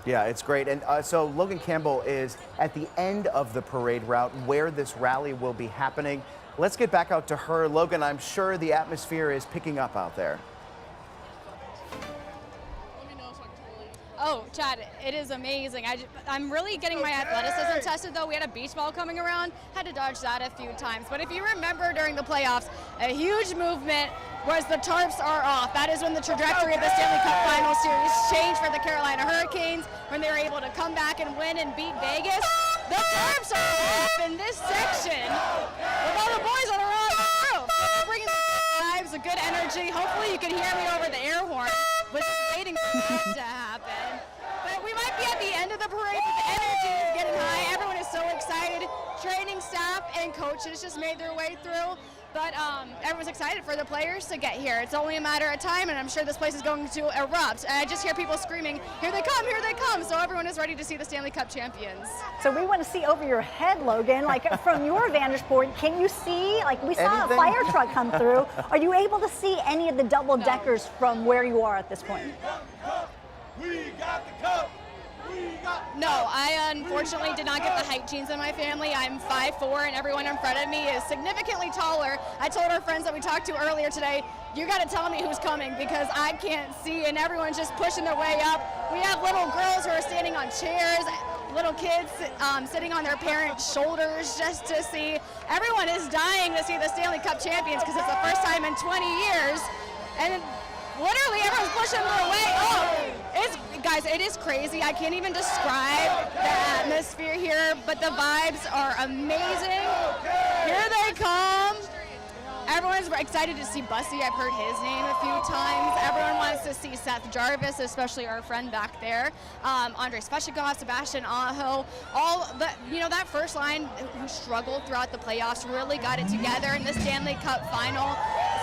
Yeah, it's great. And so Logan Campbell is at the end of the parade route where this rally will be happening. Let's get back out to her. Logan, I'm sure the atmosphere is picking up out there. Oh, Chad, it is amazing. I'm really getting my athleticism tested, though. We had a beach ball coming around, had to dodge that a few times. But if you remember during the playoffs, a huge movement was the tarps are off. That is when the trajectory of the Stanley Cup Final Series changed for the Carolina Hurricanes, when they were able to come back and win and beat Vegas. The tarps are off in this section with all the boys on the roof. Bringing the vibes, a good energy. Hopefully you can hear me over the air horn. Was just waiting for that to happen. But we might be at the end of the parade, but the energy is getting high. Everyone is so excited. Training staff and coaches just made their way through. But everyone's excited for the players to get here. It's only a matter of time, and I'm sure this place is going to erupt. And I just hear people screaming, here they come, here they come. So everyone is ready to see the Stanley Cup champions. So we want to see over your head, Logan, like from your vantage point, can you see, like we saw a fire truck come through. Are you able to see any of the double deckers from where you are at this point? We got the cup. No, I unfortunately did not get the height genes in my family. I'm 5'4", and everyone in front of me is significantly taller. I told our friends that we talked to earlier today, you got to tell me who's coming because I can't see, and everyone's just pushing their way up. We have little girls who are standing on chairs, little kids sitting on their parents' shoulders just to see. Everyone is dying to see the Stanley Cup champions because it's the first time in 20 years. And literally everyone's pushing their way up. Guys, it is crazy. I can't even describe the atmosphere here, but the vibes are amazing. Here they come. Everyone's excited to see Bussy. I've heard his name a few times. Everyone wants to see Seth Jarvis, especially our friend back there. Andrei Svechnikov, Sebastian Aho, that first line who struggled throughout the playoffs really got it together in the Stanley Cup Final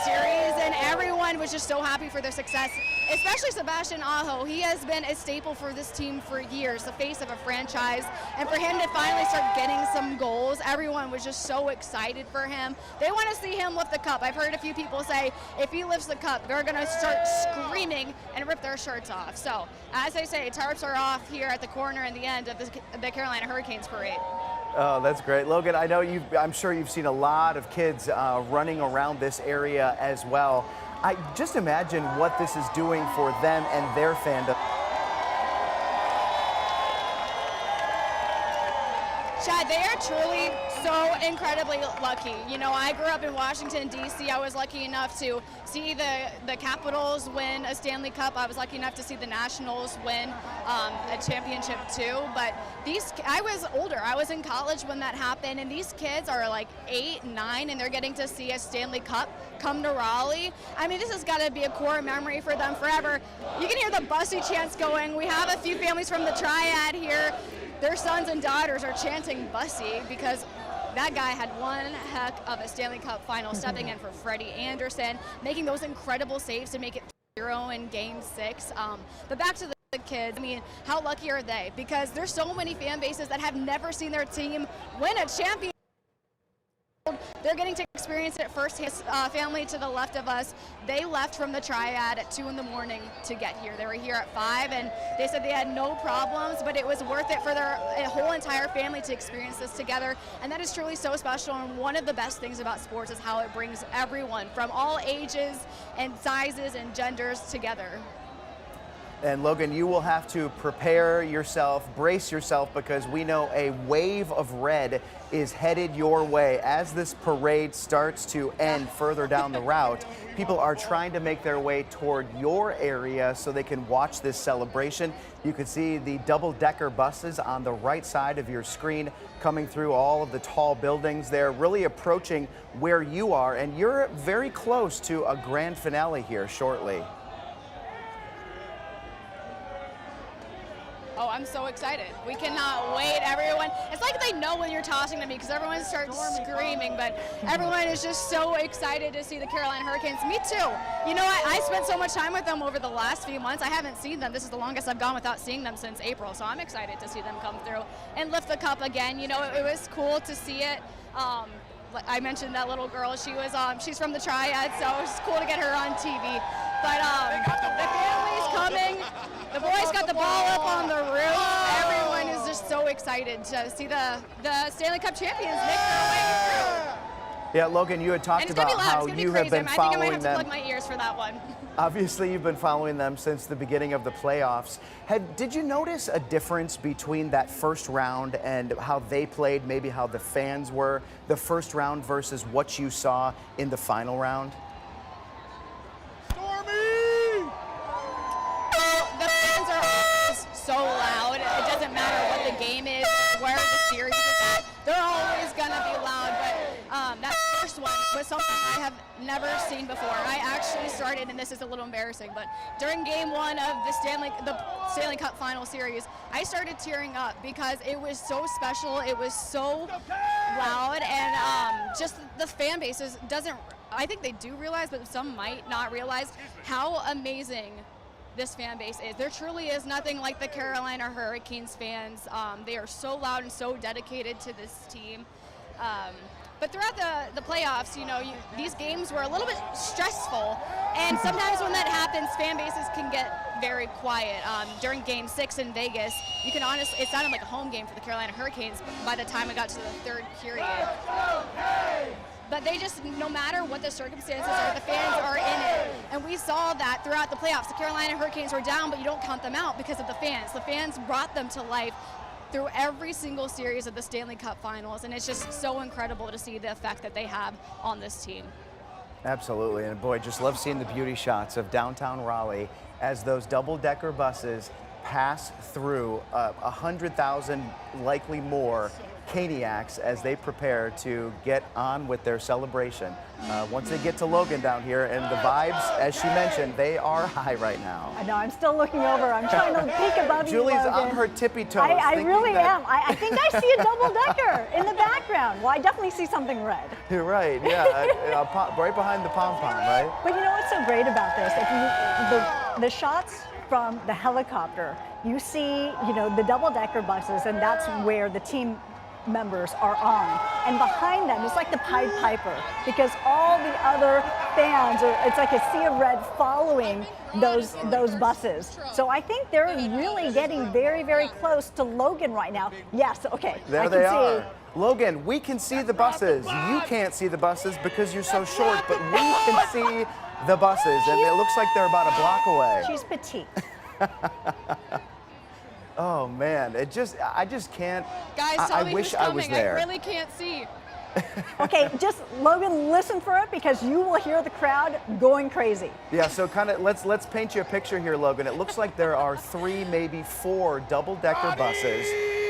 Series, and everyone was just so happy for their success, especially Sebastian Aho. He has been a staple for this team for years, the face of a franchise, and for him to finally start getting some goals, everyone was just so excited for him. They want to see him lift the cup. I've heard a few people say if he lifts the cup, they're going to start screaming and rip their shirts off. So, as I say, tarps are off here at the corner and the end of the Carolina Hurricanes parade. Oh, that's great. Logan, I know I'm sure you've seen a lot of kids running around this area as well. I just imagine what this is doing for them and their fandom. Chad, they are truly so incredibly lucky. You know, I grew up in Washington, D.C. I was lucky enough to see the Capitals win a Stanley Cup. I was lucky enough to see the Nationals win a championship too. But I was older. I was in college when that happened, and these kids are like 8, 9, and they're getting to see a Stanley Cup come to Raleigh. I mean, this has got to be a core memory for them forever. You can hear the Bussy chants going. We have a few families from the Triad here. Their sons and daughters are chanting Bussy because that guy had one heck of a Stanley Cup final, stepping in for Freddie Anderson, making those incredible saves to make it 0 in Game 6. But back to the kids, I mean, how lucky are they? Because there's so many fan bases that have never seen their team win a championship. They're getting to experience it firsthand. Family to the left of us, they left from the Triad at 2 in the morning to get here. They were here at 5, and they said they had no problems, but it was worth it for their whole entire family to experience this together. And that is truly so special. And one of the best things about sports is how it brings everyone from all ages and sizes and genders together. And Logan, you will have to prepare yourself, brace yourself, because we know a wave of red is headed your way. As this parade starts to end further down the route, people are trying to make their way toward your area so they can watch this celebration. You can see the double-decker buses on the right side of your screen coming through all of the tall buildings. They're really approaching where you are, and you're very close to a grand finale here shortly. Oh, I'm so excited. We cannot wait, everyone. It's like they know when you're tossing to me because everyone starts screaming, but everyone is just so excited to see the Carolina Hurricanes. Me too. You know, I spent so much time with them over the last few months. I haven't seen them. This is the longest I've gone without seeing them since April, so I'm excited to see them come through and lift the cup again. You know, it was cool to see it. I mentioned that little girl. She's from the Triad, so it's cool to get her on TV. But the family's coming. The boys got the ball up on the roof. excited to see the Stanley Cup champions make their way through. Yeah, Logan, you had talked And it's gonna about be loud. how It's gonna be you crazy. have been I think I might following have to them. plug my ears for that one. Obviously, you've been following them since the beginning of the playoffs. Did you notice a difference between that first round and how they played, maybe how the fans were, the first round versus what you saw in the final round? Stormy! The fans are always so loud. It doesn't matter what the game is, where the series is at. They're always gonna be loud. But that first one was something I have never seen before. I actually started, and this is a little embarrassing, but during game one of the Stanley Cup final series, I started tearing up because it was so special. It was so loud, and just the fan bases I think they do realize, but some might not realize how amazing this fan base is. There truly is nothing like the Carolina Hurricanes fans. They are so loud and so dedicated to this team. But throughout the playoffs, these games were a little bit stressful, and sometimes when that happens, fan bases can get very quiet. During Game 6 in Vegas, it sounded like a home game for the Carolina Hurricanes by the time it got to the third period. But they just, no matter what the circumstances are, the fans are in it. And we saw that throughout the playoffs. The Carolina Hurricanes were down, but you don't count them out because of the fans. The fans brought them to life through every single series of the Stanley Cup Finals, and it's just so incredible to see the effect that they have on this team. Absolutely, and boy, just love seeing the beauty shots of downtown Raleigh as those double-decker buses pass through 100,000, likely more, Caniacs as they prepare to get on with their celebration. Once they get to Logan down here, and the vibes, as she mentioned, they are high right now. I know, I'm still looking over. I'm trying to peek above you, Julie's Logan. on her tippy toes. I really am. I think I see a double-decker in the background. Well, I definitely see something red. You're right, yeah, right behind the pom-pom, right? But you know what's so great about this? If the shots from the helicopter, you see, the double-decker buses, and that's where the team members are on, and behind them it's like the Pied Piper, because all the other fans it's like a sea of red following those buses. So I think they're really getting very, very close to Logan right now. Yes, okay. There they are. Logan, we can see the buses. You can't see the buses because you're so short, but we can see the buses, and it looks like they're about a block away. She's petite. Oh man, I just can't. Guys, tell me wish who's I coming. was there. I really can't see. Okay, just Logan, listen for it, because you will hear the crowd going crazy. Yeah, so kind of let's paint you a picture here, Logan. It looks like there are 3, maybe 4 double-decker buses,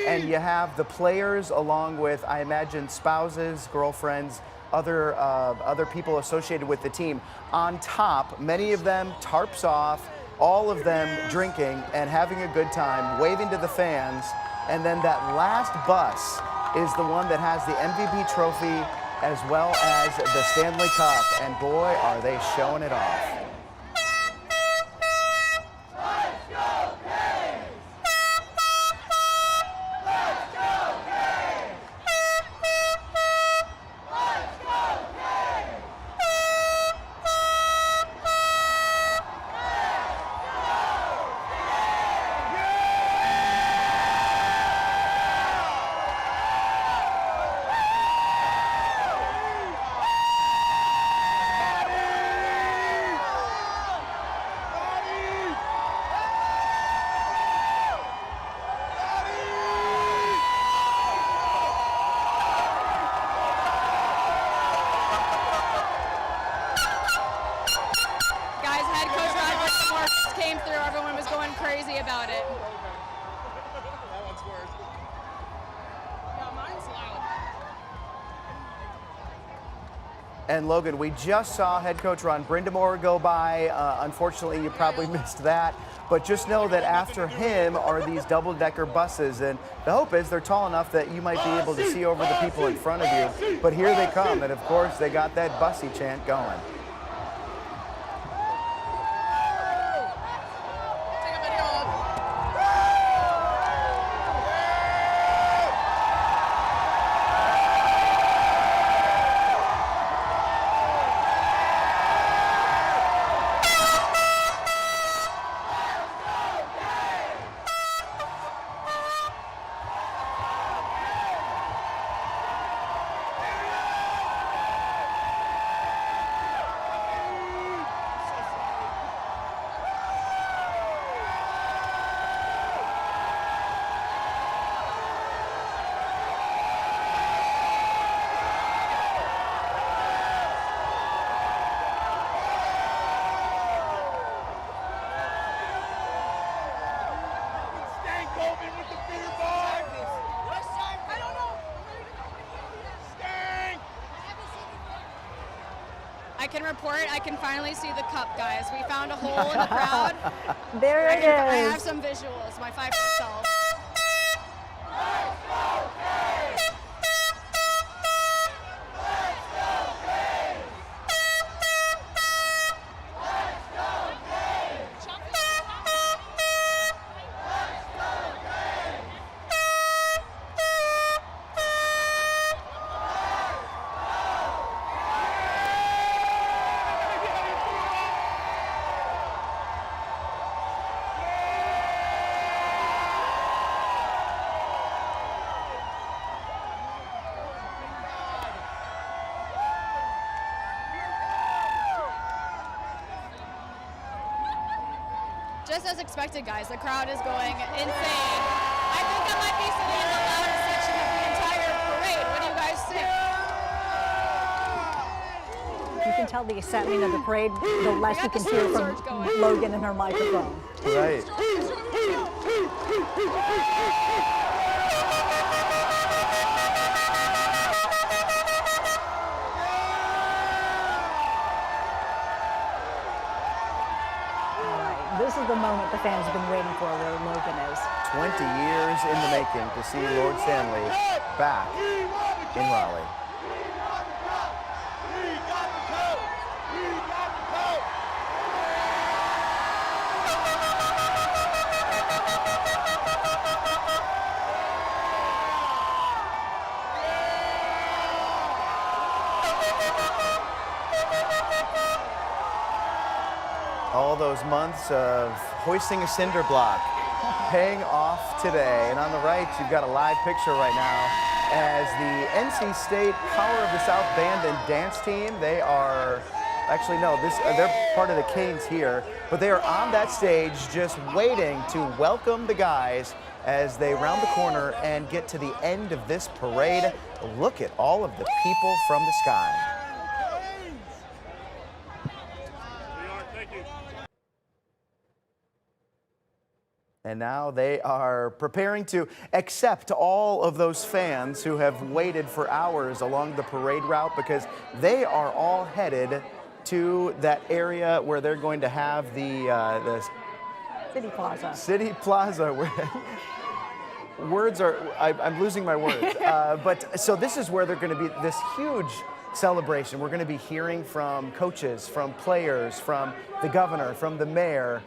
and you have the players along with, I imagine, spouses, girlfriends, other people associated with the team. On top, many of them tarps off, all of them drinking and having a good time, waving to the fans, and then that last bus is the one that has the MVP trophy as well as the Stanley Cup, and boy, are they showing it off. Came through, everyone was going crazy about it. That one's worse. Yeah, mine's loud. And Logan, we just saw head coach Ron Brindamore go by. Unfortunately, you probably missed that. But just know that after him are these double-decker buses, and the hope is they're tall enough that you might be able to see over the people in front of you. But here they come, and of course, they got that bussy chant going. can report I can finally see the cup, guys. We found a hole in the crowd. There it I is. have some visuals, my 5-foot self. Just as expected, guys, the crowd is going insane. I think I might be sitting in the loudest section of the entire parade. What do you guys think? You can tell the excitement of the parade, the less you can hear from Logan and her microphone. Right. This is the moment the fans have been waiting for, where Logan is. 20 years in the making to see Lord Stanley back in Raleigh. All those months of hoisting a cinder block paying off today. And on the right, you've got a live picture right now as the NC State Power of the South Band and Dance Team. They are, actually no, they're part of the Canes here, but they are on that stage just waiting to welcome the guys as they round the corner and get to the end of this parade. Look at all of the people from the sky. And now they are preparing to accept all of those fans who have waited for hours along the parade route, because they are all headed to that area where they're going to have the City Plaza. City Plaza. Words are, I'm losing my words. But so this is where they're going to be, this huge celebration. We're going to be hearing from coaches, from players, from the governor, from the mayor,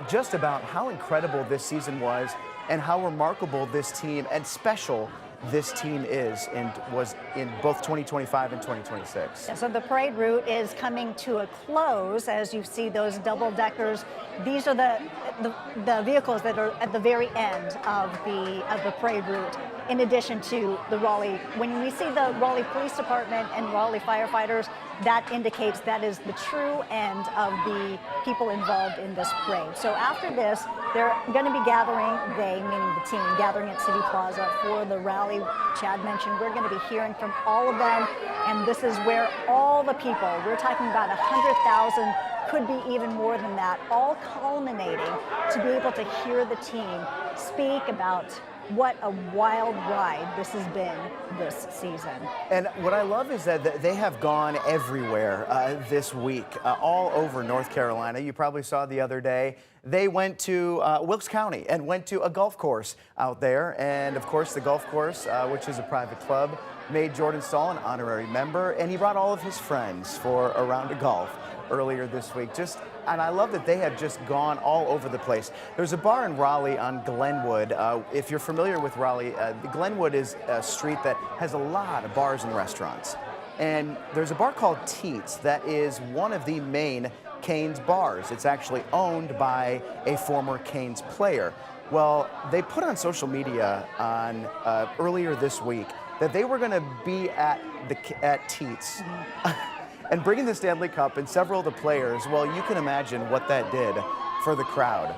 just about how incredible this season was and how remarkable this team and special this team is and was in both 2025 and 2026. Yeah, so the parade route is coming to a close as you see those double deckers. These are the vehicles that are at the very end of the parade route, in addition to the Raleigh. When we see the Raleigh Police Department and Raleigh firefighters, that indicates that is the true end of the people involved in this parade. So after this, they're going to be gathering, they meaning the team, gathering at City Plaza for the rally Chad mentioned. We're going to be hearing from all of them, and this is where all the people, we're talking about 100,000, could be even more than that, all culminating to be able to hear the team speak about what a wild ride this has been this season. And what I love is that they have gone everywhere this week, all over North Carolina. You probably saw the other day, they went to Wilkes County and went to a golf course out there. And of course, the golf course, which is a private club, made Jordan Stahl an honorary member, and he brought all of his friends for a round of golf earlier this week. And I love that they have just gone all over the place. There's a bar in Raleigh on Glenwood. If you're familiar with Raleigh, Glenwood is a street that has a lot of bars and restaurants. And there's a bar called Teats that is one of the main Canes bars. It's actually owned by a former Canes player. Well, they put on social media on earlier this week that they were going to be at Teats. And bringing the Stanley Cup and several of the players, well, you can imagine what that did for the crowd.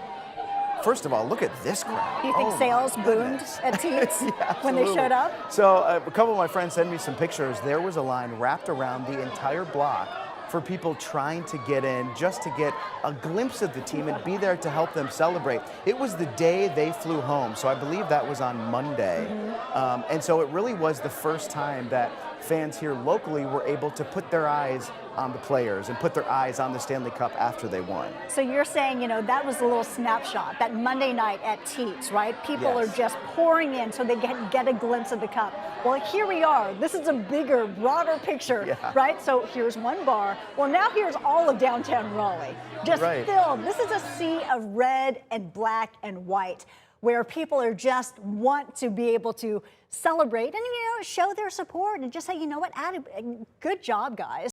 First of all, look at this crowd. Do you think sales boomed at Teats when they showed up? So a couple of my friends sent me some pictures. There was a line wrapped around the entire block for people trying to get in, just to get a glimpse of the team and be there to help them celebrate. It was the day they flew home, so I believe that was on Monday. And so it really was the first time that fans here locally were able to put their eyes on the players and put their eyes on the Stanley Cup after they won. So you're saying, you know, that was a little snapshot, that Monday night at Teats, right? People Yes. are just pouring in so they get a glimpse of the cup. Well, here we are. This is a bigger, broader picture, Yeah. right? So here's one bar. Well, now here's all of downtown Raleigh, just Right. filled. This is a sea of red and black and white, where people are just want to be able to celebrate and, you know, show their support and just say, you know what, good job, guys.